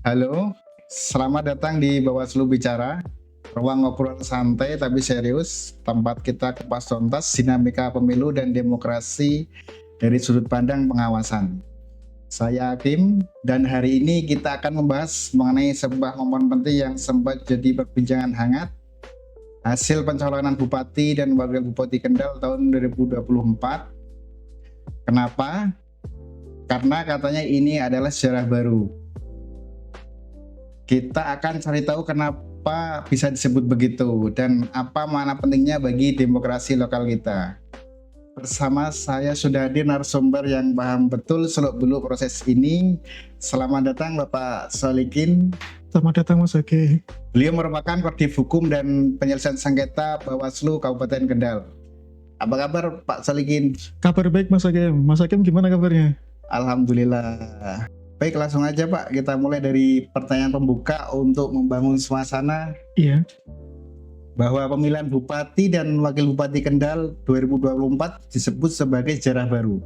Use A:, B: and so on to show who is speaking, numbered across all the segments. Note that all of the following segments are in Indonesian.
A: Halo, selamat datang di Bawaslu Bicara, ruang ngobrol santai tapi serius, tempat kita kupas tuntas dinamika pemilu dan demokrasi dari sudut pandang pengawasan. Saya Hakim, dan hari ini kita akan membahas mengenai sebuah momen penting yang sempat jadi perbincangan hangat, hasil pencalonan Bupati dan Wakil Bupati Kendal tahun 2024. Kenapa? Karena katanya ini adalah sejarah baru. Kita akan cari tahu kenapa bisa disebut begitu dan apa makna pentingnya bagi demokrasi lokal kita. Bersama saya sudah hadir narasumber yang paham betul seluk-beluk proses ini. Selamat datang Bapak Solikin.
B: Selamat datang Mas Age.
A: Beliau merupakan Kodim Hukum dan Penyelesaian Sengketa Bawaslu Kabupaten Kendal. Apa kabar Pak Solikin?
B: Kabar baik Mas Age. Mas Age gimana kabarnya?
A: Alhamdulillah. Baik, langsung aja Pak, kita mulai dari pertanyaan pembuka untuk membangun suasana.
B: Iya.
A: Bahwa pemilihan Bupati dan Wakil Bupati Kendal 2024 disebut sebagai sejarah baru.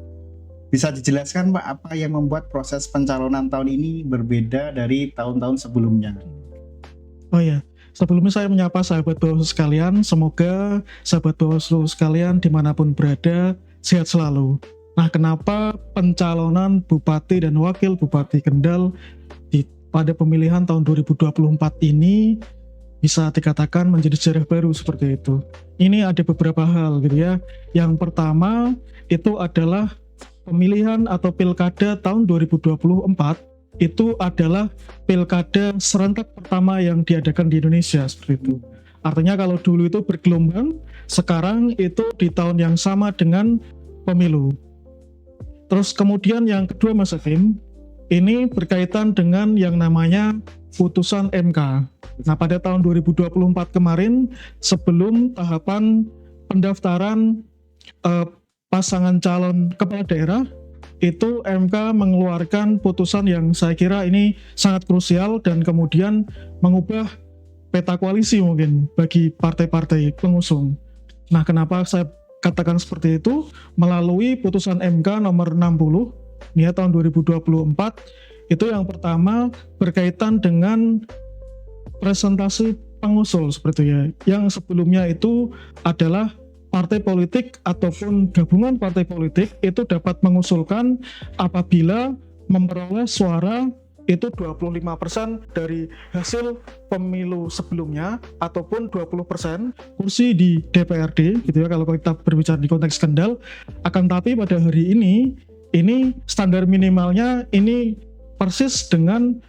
A: Bisa dijelaskan Pak, apa yang membuat proses pencalonan tahun ini berbeda dari tahun-tahun sebelumnya?
B: Oh iya, sebelumnya saya menyapa sahabat Bawaslu sekalian. Semoga sahabat Bawaslu sekalian dimanapun berada sehat selalu. Nah, kenapa pencalonan Bupati dan Wakil Bupati Kendal pada pemilihan tahun 2024 ini bisa dikatakan menjadi sejarah baru seperti itu? Ini ada beberapa hal gitu ya. Yang pertama itu adalah pemilihan atau pilkada tahun 2024 itu adalah pilkada serentak pertama yang diadakan di Indonesia seperti itu. Artinya kalau dulu itu bergelombang, sekarang itu di tahun yang sama dengan pemilu. Terus kemudian yang kedua Mas Hakim, ini berkaitan dengan yang namanya putusan MK. Nah, pada tahun 2024 kemarin, sebelum tahapan pendaftaran pasangan calon kepala daerah, itu MK mengeluarkan putusan yang saya kira ini sangat krusial dan kemudian mengubah peta koalisi mungkin bagi partai-partai pengusung. Nah, kenapa saya katakan seperti itu? Melalui putusan MK nomor 60 ya tahun 2024, itu yang pertama berkaitan dengan presentasi pengusul seperti itu ya. Yang sebelumnya itu adalah partai politik ataupun gabungan partai politik itu dapat mengusulkan apabila memperoleh suara itu 25% dari hasil pemilu sebelumnya ataupun 20% kursi di DPRD gitu ya kalau kita berbicara di konteks Kendal. Akan tapi pada hari ini standar minimalnya ini persis dengan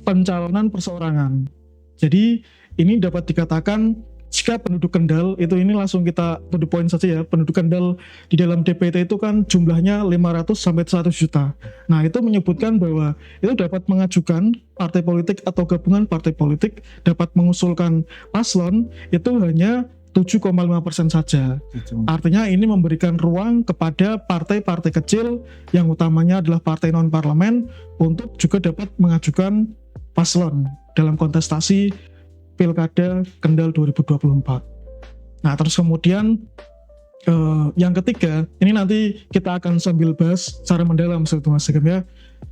B: pencalonan perseorangan. Jadi ini dapat dikatakan jika penduduk Kendal itu ini langsung kita to the point saja ya, penduduk Kendal di dalam DPT itu kan jumlahnya 500 sampai 100 juta. Nah, itu menyebutkan bahwa itu dapat mengajukan partai politik atau gabungan partai politik dapat mengusulkan paslon itu hanya 7,5% saja. Artinya ini memberikan ruang kepada partai-partai kecil yang utamanya adalah partai non-parlemen untuk juga dapat mengajukan paslon dalam kontestasi Pilkada Kendal 2024. Nah, terus kemudian yang ketiga, ini nanti kita akan sambil bahas secara mendalam sebetulnya Mas Hakim ya.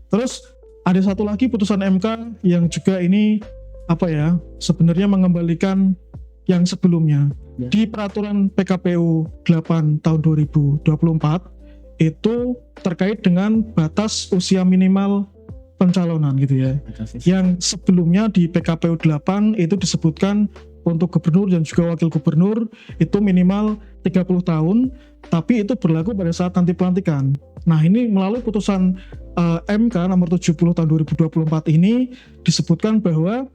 B: Terus ada satu lagi putusan MK yang juga ini sebenarnya mengembalikan yang sebelumnya. Ya. Di peraturan PKPU 8 tahun 2024 itu terkait dengan batas usia minimal pencalonan gitu ya. Yang sebelumnya di PKPU 8 itu disebutkan untuk gubernur dan juga wakil gubernur itu minimal 30 tahun, tapi itu berlaku pada saat nanti pelantikan. Nah, ini melalui putusan MK nomor 70 tahun 2024 ini disebutkan bahwa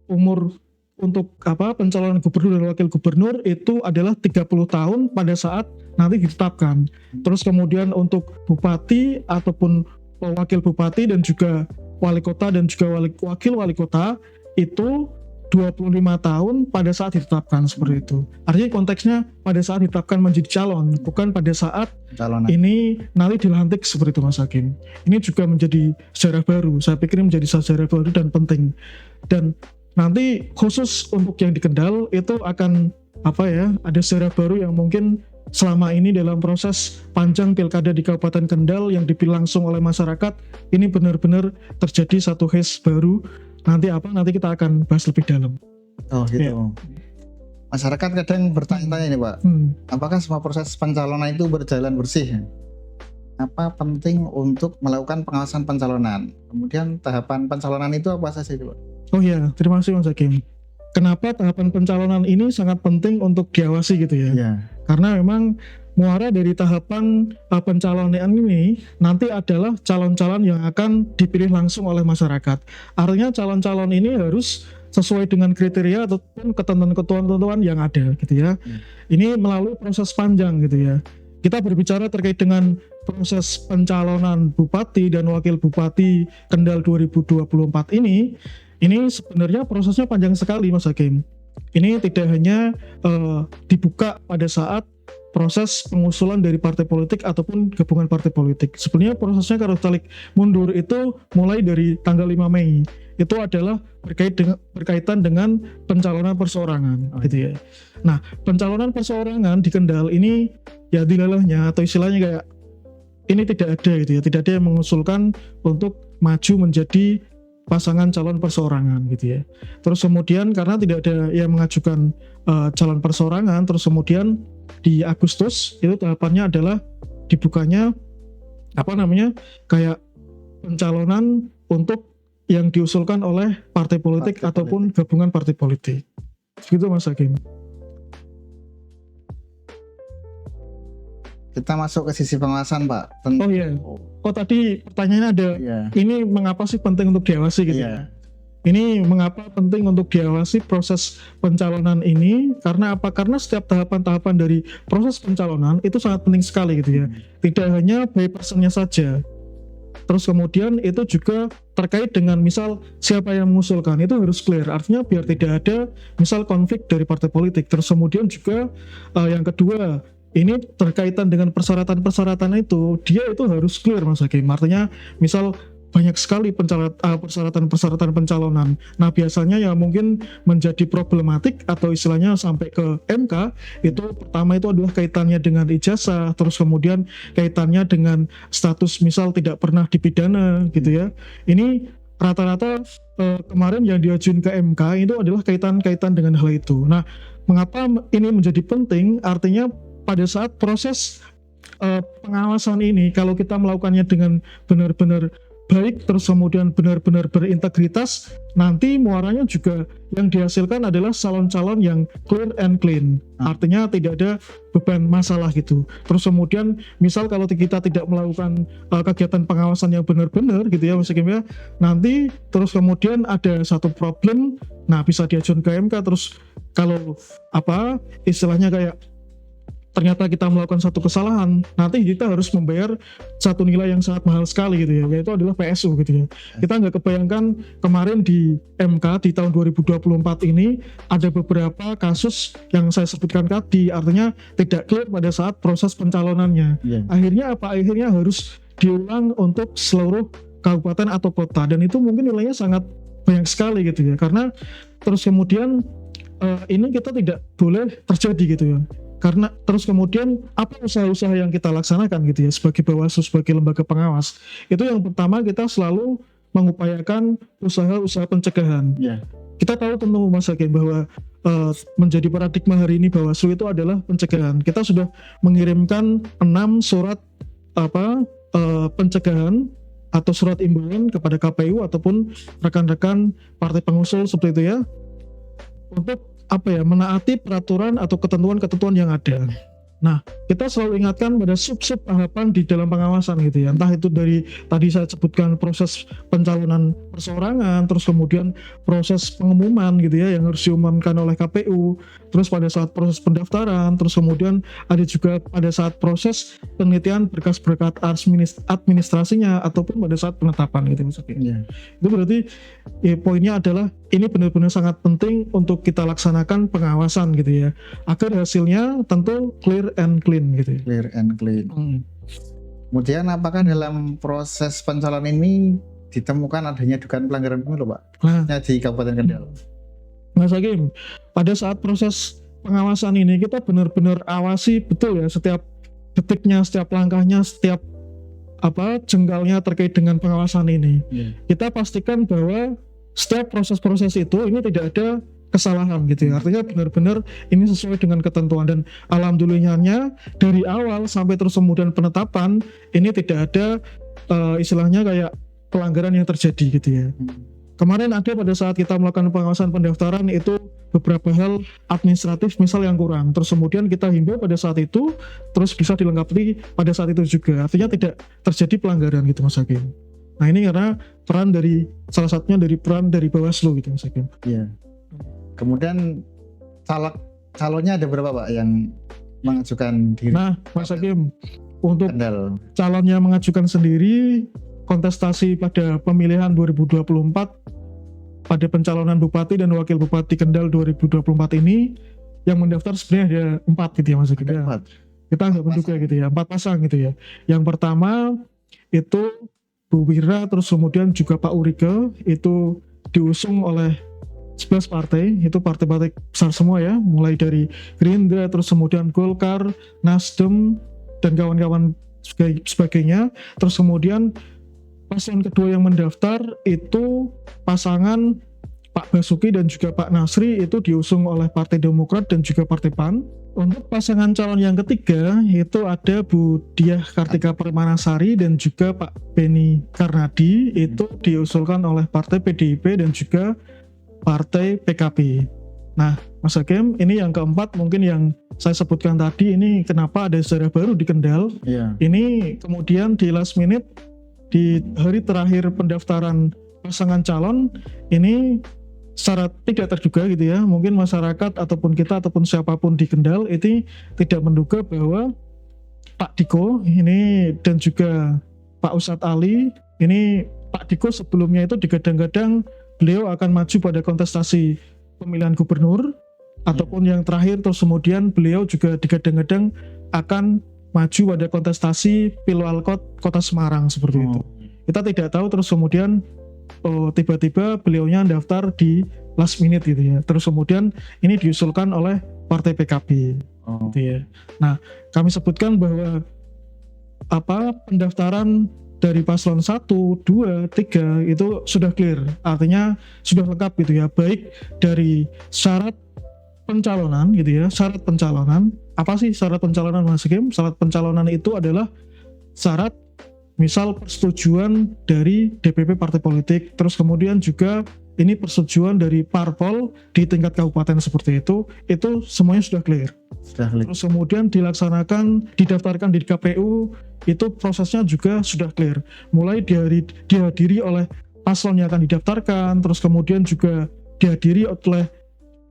B: umur untuk pencalonan gubernur dan wakil gubernur itu adalah 30 tahun pada saat nanti ditetapkan. Terus kemudian untuk bupati ataupun wakil bupati dan juga wali kota dan juga wakil wali kota itu 25 tahun pada saat ditetapkan seperti itu. Artinya konteksnya pada saat ditetapkan menjadi calon, bukan pada saat calonan. Ini nanti dilantik seperti itu Mas Hakim. Ini juga menjadi sejarah baru. Saya pikir menjadi sejarah baru dan penting. Dan nanti khusus untuk yang di Kendal itu akan ada sejarah baru yang mungkin selama ini dalam proses panjang pilkada di Kabupaten Kendal yang dipilih langsung oleh masyarakat, ini benar-benar terjadi satu haze baru Nanti kita akan bahas lebih dalam.
A: Oh gitu.
B: Ya.
A: Masyarakat kadang bertanya-tanya ini Pak, apakah semua proses pencalonan itu berjalan bersih? Apa penting untuk melakukan pengawasan pencalonan? Kemudian tahapan pencalonan itu apa saja itu Pak?
B: Oh iya, terima kasih Mas Hakim. Kenapa tahapan pencalonan ini sangat penting untuk diawasi gitu ya?
A: Iya.
B: Karena memang muara dari tahapan pencalonan ini nanti adalah calon-calon yang akan dipilih langsung oleh masyarakat. Artinya calon-calon ini harus sesuai dengan kriteria ataupun ketentuan-ketentuan yang ada gitu ya. Ini melalui proses panjang gitu ya. Kita berbicara terkait dengan proses pencalonan bupati dan wakil bupati Kendal 2024 ini sebenarnya prosesnya panjang sekali Mas Hakim. Ini tidak hanya dibuka pada saat proses pengusulan dari partai politik ataupun gabungan partai politik. Sebenarnya prosesnya kalau tarik mundur itu mulai dari tanggal 5 Mei. Itu adalah berkaitan dengan pencalonan perseorangan gitu ya. Nah, pencalonan perseorangan di Kendal ini ya dilalahnya atau istilahnya kayak ini tidak ada gitu ya. Tidak ada yang mengusulkan untuk maju menjadi pasangan calon perseorangan gitu ya. Terus kemudian karena tidak ada yang mengajukan calon perseorangan, terus kemudian di Agustus itu tahapannya adalah dibukanya kayak pencalonan untuk yang diusulkan oleh partai politik ataupun gabungan partai politik. Gitu Mas Hakim.
A: Kita masuk ke sisi pengawasan Pak.
B: Oh iya. Oh tadi pertanyaannya ada. Ini mengapa sih penting untuk diawasi gitu ya? Ini mengapa penting untuk diawasi proses pencalonan ini? Karena apa? Karena setiap tahapan-tahapan dari proses pencalonan itu sangat penting sekali gitu ya. Tidak hanya by personnya saja. Terus kemudian itu juga terkait dengan misal siapa yang mengusulkan itu harus clear. Artinya biar tidak ada misal konflik dari partai politik. Terus kemudian juga yang kedua ini terkaitan dengan persyaratan-persyaratan itu dia itu harus clear Mas Hakim. Artinya misal banyak sekali persyaratan-persyaratan pencalonan. Nah biasanya yang mungkin menjadi problematik atau istilahnya sampai ke MK itu pertama itu adalah kaitannya dengan ijazah, terus kemudian kaitannya dengan status misal tidak pernah dipidana gitu ya. Ini rata-rata kemarin yang diajuin ke MK itu adalah kaitan-kaitan dengan hal itu. Nah mengapa ini menjadi penting? Artinya pada saat proses pengawasan ini kalau kita melakukannya dengan benar-benar baik, terus kemudian benar-benar berintegritas, nanti muaranya juga yang dihasilkan adalah calon-calon yang clear and clean. Artinya tidak ada beban masalah gitu. Terus kemudian misal kalau kita tidak melakukan kegiatan pengawasan yang benar-benar gitu ya Mas Hakim ya, nanti terus kemudian ada satu problem, nah bisa diajukan ke MK, terus kalau istilahnya kayak ternyata kita melakukan satu kesalahan, nanti kita harus membayar satu nilai yang sangat mahal sekali gitu ya, yaitu adalah PSU gitu ya. Kita nggak kebayangkan kemarin di MK di tahun 2024 ini ada beberapa kasus yang saya sebutkan tadi, artinya tidak clear pada saat proses pencalonannya. Akhirnya Akhirnya harus diulang untuk seluruh kabupaten atau kota, dan itu mungkin nilainya sangat banyak sekali gitu ya, karena terus kemudian ini kita tidak boleh terjadi gitu ya. Karena terus kemudian apa usaha-usaha yang kita laksanakan gitu ya sebagai Bawaslu, sebagai lembaga pengawas, itu yang pertama kita selalu mengupayakan usaha-usaha pencegahan. Kita tahu tentu Mas Hakim bahwa menjadi paradigma hari ini Bawaslu itu adalah pencegahan. Kita sudah mengirimkan 6 surat pencegahan atau surat imbauan kepada KPU ataupun rekan-rekan partai pengusul seperti itu ya, untuk menaati peraturan atau ketentuan-ketentuan yang ada. Nah, kita selalu ingatkan pada sub-sub tahapan di dalam pengawasan gitu ya. Entah itu dari tadi saya sebutkan proses pencalonan perseorangan, terus kemudian proses pengumuman gitu ya yang harus diumumkan oleh KPU, terus pada saat proses pendaftaran, terus kemudian ada juga pada saat proses penelitian berkas-berkas administrasinya ataupun pada saat penetapan gitu misalnya. Itu berarti poinnya adalah ini benar-benar sangat penting untuk kita laksanakan pengawasan gitu ya, agar hasilnya tentu clear and clean gitu ya.
A: Clear and clean. Kemudian apakah dalam proses pencalonan ini ditemukan adanya dugaan pelanggaran pemilu Pak? Di Kabupaten Kendal.
B: Mas Hakim, pada saat proses pengawasan ini kita benar-benar awasi betul ya setiap detiknya, setiap langkahnya, setiap jenggalnya terkait dengan pengawasan ini. Kita pastikan bahwa setiap proses-proses itu ini tidak ada kesalahan gitu ya. Artinya benar-benar ini sesuai dengan ketentuan, dan alhamdulillahnya dari awal sampai terus kemudian penetapan ini tidak ada istilahnya kayak pelanggaran yang terjadi gitu ya. Kemarin ada pada saat kita melakukan pengawasan pendaftaran itu beberapa hal administratif misal yang kurang, terus kemudian kita himbau pada saat itu, terus bisa dilengkapi pada saat itu juga. Artinya tidak terjadi pelanggaran gitu Mas Hakim. Nah ini karena salah satunya dari peran dari Bawaslu gitu Mas Hakim.
A: Iya. Kemudian calonnya ada berapa Pak yang mengajukan diri?
B: Nah Mas Hakim, untuk
A: Kendal.
B: calonnya mengajukan sendiri kontestasi pada pemilihan 2024 pada pencalonan Bupati dan Wakil Bupati Kendal 2024 ini yang mendaftar sebenarnya ada 4 gitu ya Mas Hakim.
A: Ada 4.
B: Kita nggak bentuknya gitu ya, 4 pasang gitu ya. Yang pertama itu Bu Wira, terus kemudian juga Pak Urike, itu diusung oleh 11 partai, itu partai-partai besar semua ya, mulai dari Gerindra, terus kemudian Golkar, Nasdem, dan kawan-kawan sebagainya. Terus kemudian pasangan kedua yang mendaftar itu pasangan Pak Basuki dan juga Pak Nasri, itu diusung oleh Partai Demokrat dan juga Partai PAN. Untuk pasangan calon yang ketiga itu ada Bu Diah Kartika Permanasari dan juga Pak Beni Karnadi, itu diusulkan oleh Partai PDIP dan juga Partai PKB. Nah Mas Hakim, ini yang keempat mungkin yang saya sebutkan tadi, ini kenapa ada sejarah baru di Kendal.
A: Iya.
B: Ini kemudian di last minute, di hari terakhir pendaftaran pasangan calon, ini secara tidak terduga gitu ya, mungkin masyarakat ataupun kita ataupun siapapun di Kendal itu tidak menduga bahwa Pak Diko ini dan juga Pak Ustadz Ali ini, Pak Diko sebelumnya itu digadang-gadang beliau akan maju pada kontestasi pemilihan gubernur, ataupun yang terakhir terus kemudian beliau juga digadang-gadang akan maju pada kontestasi Pilwalkot Kota Semarang seperti itu. Kita tidak tahu, terus kemudian tiba-tiba beliaunya daftar di last minute gitu ya. Terus kemudian ini diusulkan oleh Partai PKB gitu ya. Nah, kami sebutkan bahwa pendaftaran dari paslon 1, 2, 3 itu sudah clear. Artinya sudah lengkap gitu ya. Baik dari syarat pencalonan gitu ya. Syarat pencalonan. Apa sih syarat pencalonan Mas Hakim? Syarat pencalonan itu adalah syarat misal persetujuan dari DPP partai politik, terus kemudian juga ini persetujuan dari parpol di tingkat kabupaten seperti itu semuanya sudah clear. Terus kemudian didaftarkan di KPU, itu prosesnya juga sudah clear. Mulai dihadiri oleh paslon yang akan didaftarkan, terus kemudian juga dihadiri oleh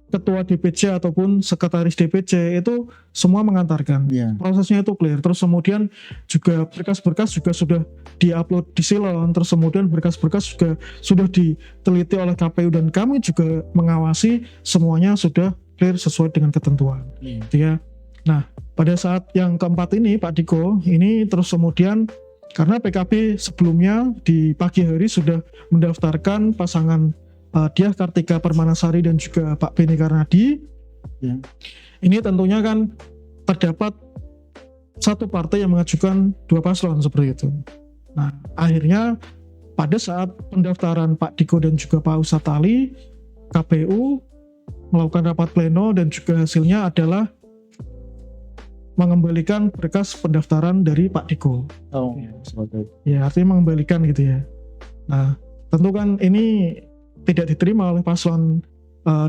B: ketua DPC ataupun sekretaris DPC, itu semua mengantarkan. Prosesnya itu clear. Terus kemudian juga berkas-berkas juga sudah diupload di Silon, terus kemudian berkas-berkas juga sudah diteliti oleh KPU dan kami juga mengawasi semuanya sudah clear sesuai dengan ketentuan. Ya. Nah, pada saat yang keempat ini Pak Diko ini terus kemudian karena PKB sebelumnya di pagi hari sudah mendaftarkan pasangan Diah Kartika Permanasari dan juga Pak Beni Karnadi. Ini tentunya kan terdapat satu partai yang mengajukan 2 paslon seperti itu. Nah, akhirnya pada saat pendaftaran Pak Diko dan juga Pak Ustadz Ali, KPU melakukan rapat pleno dan juga hasilnya adalah mengembalikan berkas pendaftaran dari Pak Diko. Ya, artinya mengembalikan gitu ya. Nah, tentu kan ini tidak diterima oleh paslon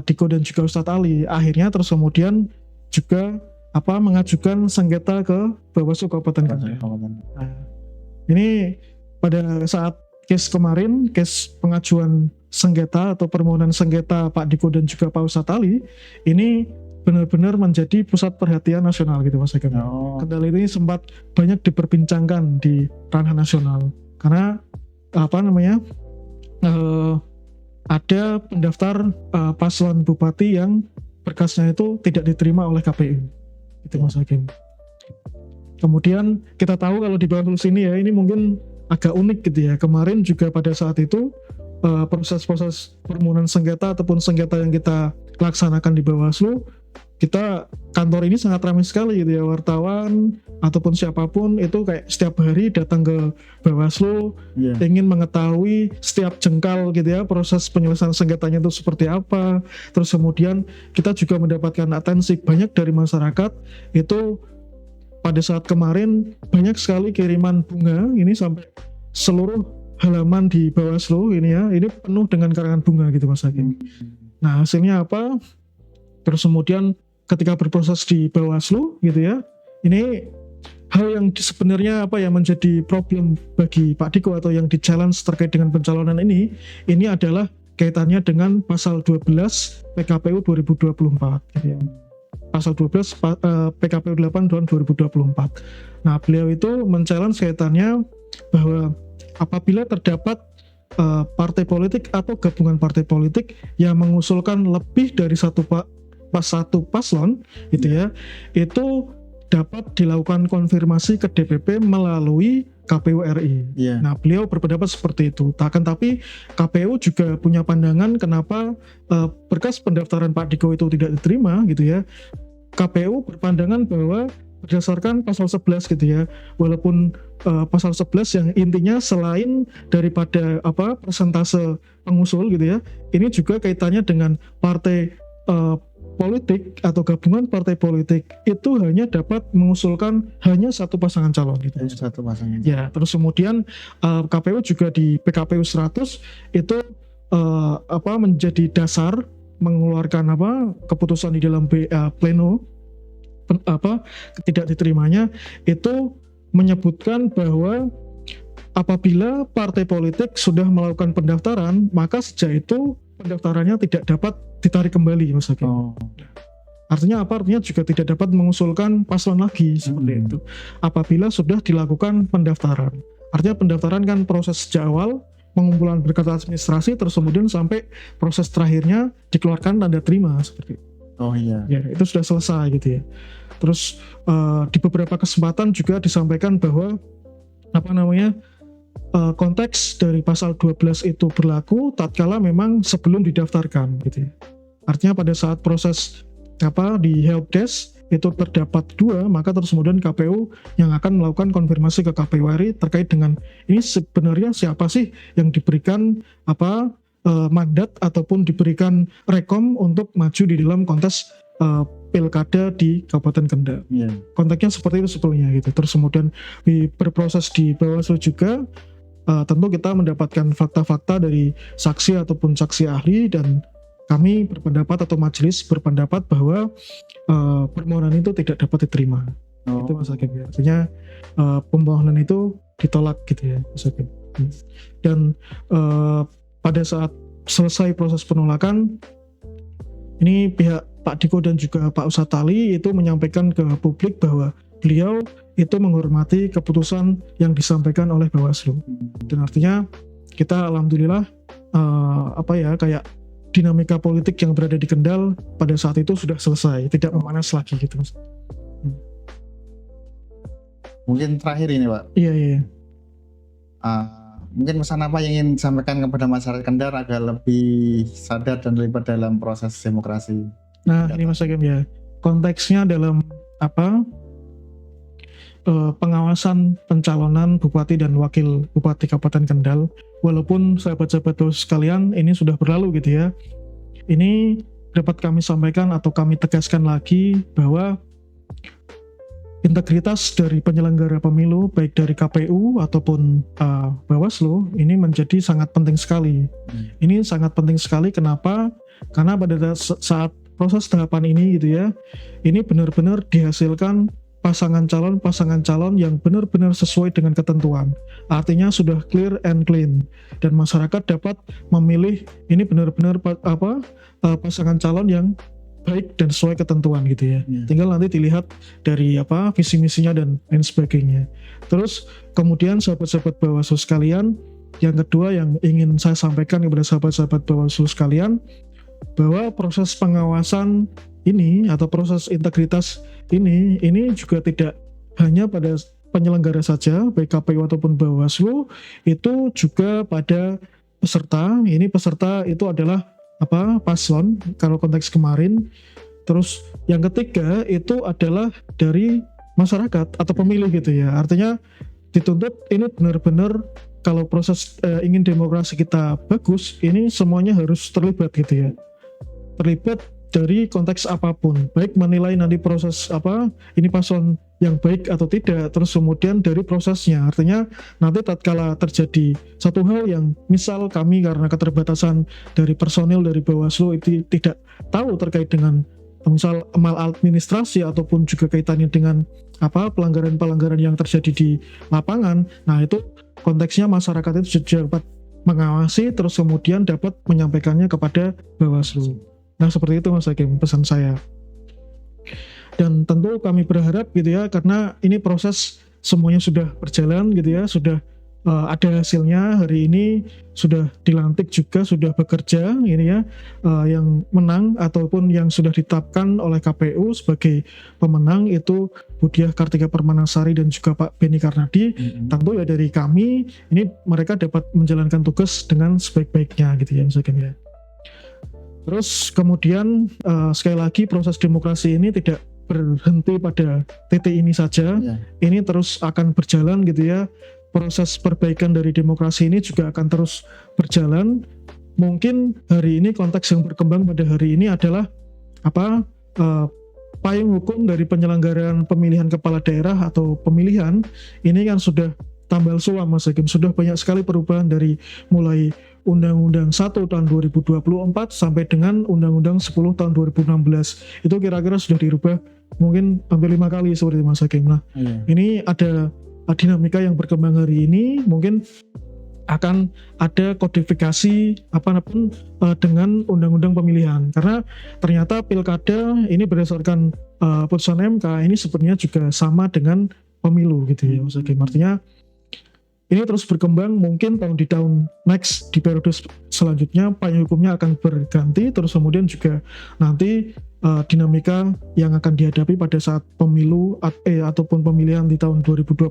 B: Diko dan juga Ustadz Ali. Akhirnya terus kemudian juga mengajukan sengketa ke Bawaslu Kabupaten Kendal. Nah, ini pada saat case kemarin, case pengajuan sengketa atau permohonan sengketa Pak Diko dan juga Pak Ustadz Ali, ini benar-benar menjadi pusat perhatian nasional gitu Mas Hakim. Kendal ini sempat banyak diperbincangkan di ranah nasional karena ada pendaftar paslon bupati yang berkasnya itu tidak diterima oleh KPU, itu Mas Hakim. Kemudian kita tahu kalau di Bawaslu sini ya, ini mungkin agak unik gitu ya. Kemarin juga pada saat itu proses-proses permohonan sengketa ataupun sengketa yang kita laksanakan di Bawaslu kita kantor ini sangat ramai sekali gitu ya, wartawan ataupun siapapun itu kayak setiap hari datang ke Bawaslu ingin mengetahui setiap jengkal gitu ya proses penyelesaian sengketanya itu seperti apa. Terus kemudian kita juga mendapatkan atensi banyak dari masyarakat. Itu pada saat kemarin banyak sekali kiriman bunga, ini sampai seluruh halaman di Bawaslu ini ya, ini penuh dengan karangan bunga gitu Mas Hakim. Nah hasilnya apa? Terus kemudian ketika berproses di Bawaslu gitu ya, ini hal yang sebenarnya apa ya menjadi problem bagi Pak Diko atau yang di-challenge terkait dengan pencalonan ini adalah kaitannya dengan pasal 12 PKPU 2024 gitu ya. Pasal 12 PKPU 8 tahun 2024. Nah, beliau itu men-challenge kaitannya bahwa apabila terdapat partai politik atau gabungan partai politik yang mengusulkan lebih dari satu paslon gitu ya, itu dapat dilakukan konfirmasi ke DPP melalui KPU RI. Nah, beliau berpendapat seperti itu. Tapi KPU juga punya pandangan kenapa berkas pendaftaran Pak Diko itu tidak diterima gitu ya. KPU berpandangan bahwa berdasarkan pasal 11 gitu ya, walaupun pasal 11 yang intinya selain daripada persentase pengusul gitu ya, ini juga kaitannya dengan partai politik atau gabungan partai politik itu hanya dapat mengusulkan hanya satu pasangan calon gitu.
A: Satu pasangan.
B: Ya, terus kemudian KPU juga di PKPU 100 itu menjadi dasar mengeluarkan keputusan di dalam pleno tidak diterimanya itu menyebutkan bahwa apabila partai politik sudah melakukan pendaftaran, maka sejak itu pendaftarannya tidak dapat ditarik kembali Mas Hakim. Artinya apa? Artinya juga tidak dapat mengusulkan paslon lagi seperti itu apabila sudah dilakukan pendaftaran. Artinya pendaftaran kan proses sejak awal, pengumpulan berkas administrasi, terus kemudian sampai proses terakhirnya dikeluarkan tanda terima seperti itu. Ya, itu sudah selesai gitu ya. Terus di beberapa kesempatan juga disampaikan bahwa konteks dari pasal 12 itu berlaku tatkala memang sebelum didaftarkan gitu ya. Artinya pada saat proses di helpdesk itu terdapat 2, maka terus kemudian KPU yang akan melakukan konfirmasi ke KPU RI terkait dengan ini sebenarnya siapa sih yang diberikan mandat ataupun diberikan rekom untuk maju di dalam kontes pilkada di Kabupaten Kendal. Konteksnya seperti itu sebetulnya gitu. Terus kemudian berproses di Bawaslu juga tentu kita mendapatkan fakta-fakta dari saksi ataupun saksi ahli, dan kami berpendapat atau majelis berpendapat bahwa permohonan itu tidak dapat diterima. Itu Mas Hakim ya. Artinya permohonan itu ditolak gitu ya Mas Hakim. Dan pada saat selesai proses penolakan, ini pihak Pak Diko dan juga Pak Ustadz Tali itu menyampaikan ke publik bahwa beliau itu menghormati keputusan yang disampaikan oleh Bawaslu. Dan artinya kita alhamdulillah kayak dinamika politik yang berada di Kendal pada saat itu sudah selesai, tidak memanas lagi gitu Mas.
A: Mungkin terakhir ini Pak.
B: Iya.
A: Mungkin pesan apa yang ingin disampaikan kepada masyarakat Kendal agar lebih sadar dan terlibat dalam proses demokrasi?
B: Nah, ini Mas Hakim ya. Konteksnya dalam pengawasan pencalonan bupati dan wakil bupati Kabupaten Kendal. Walaupun sahabat-sahabat sekalian ini sudah berlalu gitu ya. Ini dapat kami sampaikan atau kami tegaskan lagi bahwa integritas dari penyelenggara pemilu baik dari KPU ataupun Bawaslu ini menjadi sangat penting sekali. Ini sangat penting sekali. Kenapa? Karena pada saat proses tahapan ini gitu ya, ini benar-benar dihasilkan pasangan calon yang benar-benar sesuai dengan ketentuan. Artinya sudah clear and clean, dan masyarakat dapat memilih ini benar-benar pasangan calon yang baik dan sesuai ketentuan gitu ya. Tinggal nanti dilihat dari visi misinya dan lain sebagainya. Terus kemudian sahabat-sahabat Bawaslu sekalian, yang kedua yang ingin saya sampaikan kepada sahabat-sahabat Bawaslu sekalian, bahwa proses pengawasan ini atau proses integritas ini juga tidak hanya pada penyelenggara saja, baik KPU ataupun Bawaslu, itu juga pada peserta. Ini peserta itu adalah paslon kalau konteks kemarin. Terus yang ketiga itu adalah dari masyarakat atau pemilih gitu ya. Artinya dituntut ini benar-benar kalau proses ingin demokrasi kita bagus, ini semuanya harus terlibat gitu ya. Terlibat dari konteks apapun, baik menilai nanti proses ini paslon yang baik atau tidak, terus kemudian dari prosesnya. Artinya nanti tatkala terjadi satu hal yang misal kami karena keterbatasan dari personil dari Bawaslu itu tidak tahu terkait dengan misal maladministrasi ataupun juga kaitannya dengan pelanggaran-pelanggaran yang terjadi di lapangan. Nah, itu konteksnya masyarakat itu dapat mengawasi, terus kemudian dapat menyampaikannya kepada Bawaslu. Nah, seperti itu Mas Hakim pesan saya. Dan tentu kami berharap gitu ya, karena ini proses semuanya sudah berjalan gitu ya, sudah ada hasilnya hari ini, sudah dilantik juga, sudah bekerja ini ya, yang menang ataupun yang sudah ditetapkan oleh KPU sebagai pemenang itu Budiah Kartika Permanasari dan juga Pak Beni Karnadi. Tentu ya dari kami ini mereka dapat menjalankan tugas dengan sebaik-baiknya gitu ya Mas Hakim ya. Terus kemudian sekali lagi proses demokrasi ini tidak berhenti pada titik ini saja, ini terus akan berjalan gitu ya. Proses perbaikan dari demokrasi ini juga akan terus berjalan. Mungkin hari ini konteks yang berkembang pada hari ini adalah payung hukum dari penyelenggaraan pemilihan kepala daerah atau pemilihan ini kan sudah tambal sulam Mas Hakim, sudah banyak sekali perubahan dari mulai Undang-Undang 1 tahun 2024 sampai dengan Undang-Undang 10 tahun 2016. Itu kira-kira sudah dirubah mungkin hampir 5 kali seperti Mas Hakim. Nah, ini ada dinamika yang berkembang hari ini, mungkin akan ada kodifikasi apapun dengan undang-undang pemilihan, karena ternyata pilkada ini berdasarkan putusan MK ini sebenarnya juga sama dengan pemilu gitu ya Mas Hakim. Artinya ini terus berkembang, mungkin di tahun next, di periode selanjutnya payung hukumnya akan berganti, terus kemudian juga nanti dinamika yang akan dihadapi pada saat pemilu ataupun pemilihan di tahun 2029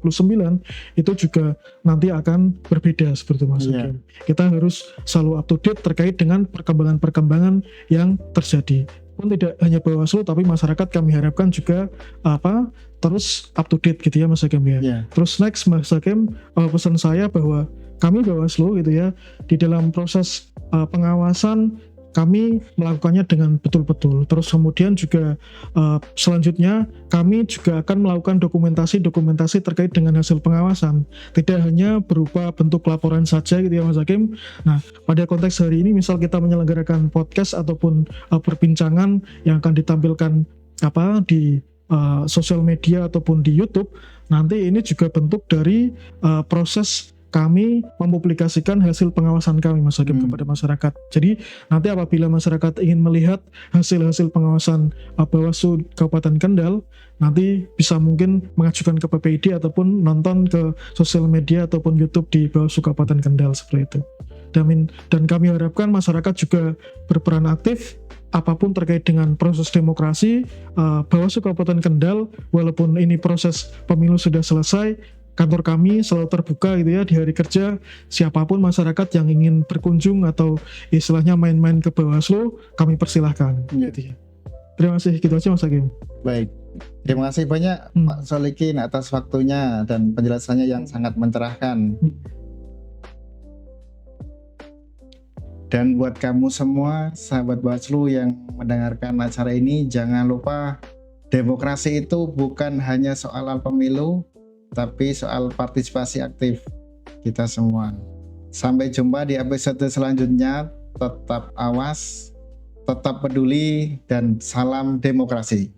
B: itu juga nanti akan berbeda seperti Mas Hakim. Kita harus selalu up to date terkait dengan perkembangan-perkembangan yang terjadi. Pun tidak hanya Bawaslu tapi masyarakat kami harapkan juga terus up to date gitu ya Mas Hakim ya. Terus next Mas Hakim, pesan saya bahwa kami Bawaslu gitu ya, di dalam proses pengawasan kami melakukannya dengan betul-betul. Terus kemudian juga selanjutnya kami juga akan melakukan dokumentasi terkait dengan hasil pengawasan. Tidak hanya berupa bentuk laporan saja gitu ya Mas Hakim. Nah, pada konteks hari ini misal kita menyelenggarakan podcast ataupun perbincangan yang akan ditampilkan di sosial media ataupun di YouTube, nanti ini juga bentuk dari proses kami mempublikasikan hasil pengawasan kami Mas Hakim kepada masyarakat. Jadi nanti apabila masyarakat ingin melihat hasil-hasil pengawasan Bawaslu Kabupaten Kendal, nanti bisa mungkin mengajukan ke PPID ataupun nonton ke sosial media ataupun YouTube di Bawaslu Kabupaten Kendal seperti itu. Dan kami harapkan masyarakat juga berperan aktif apapun terkait dengan proses demokrasi. Bawaslu Kabupaten Kendal, walaupun ini proses pemilu sudah selesai, kantor kami selalu terbuka gitu ya di hari kerja, siapapun masyarakat yang ingin berkunjung atau istilahnya main-main ke Bawaslu, kami persilahkan. Gitu ya. Terima kasih, gitu aja Mas Hakim.
A: Baik, terima kasih banyak Pak Solikin atas waktunya dan penjelasannya yang sangat mencerahkan. Dan buat kamu semua sahabat Bawaslu yang mendengarkan acara ini, jangan lupa demokrasi itu bukan hanya soal pemilu, tapi soal partisipasi aktif kita semua. Sampai jumpa di episode selanjutnya. Tetap awas, tetap peduli, dan salam demokrasi.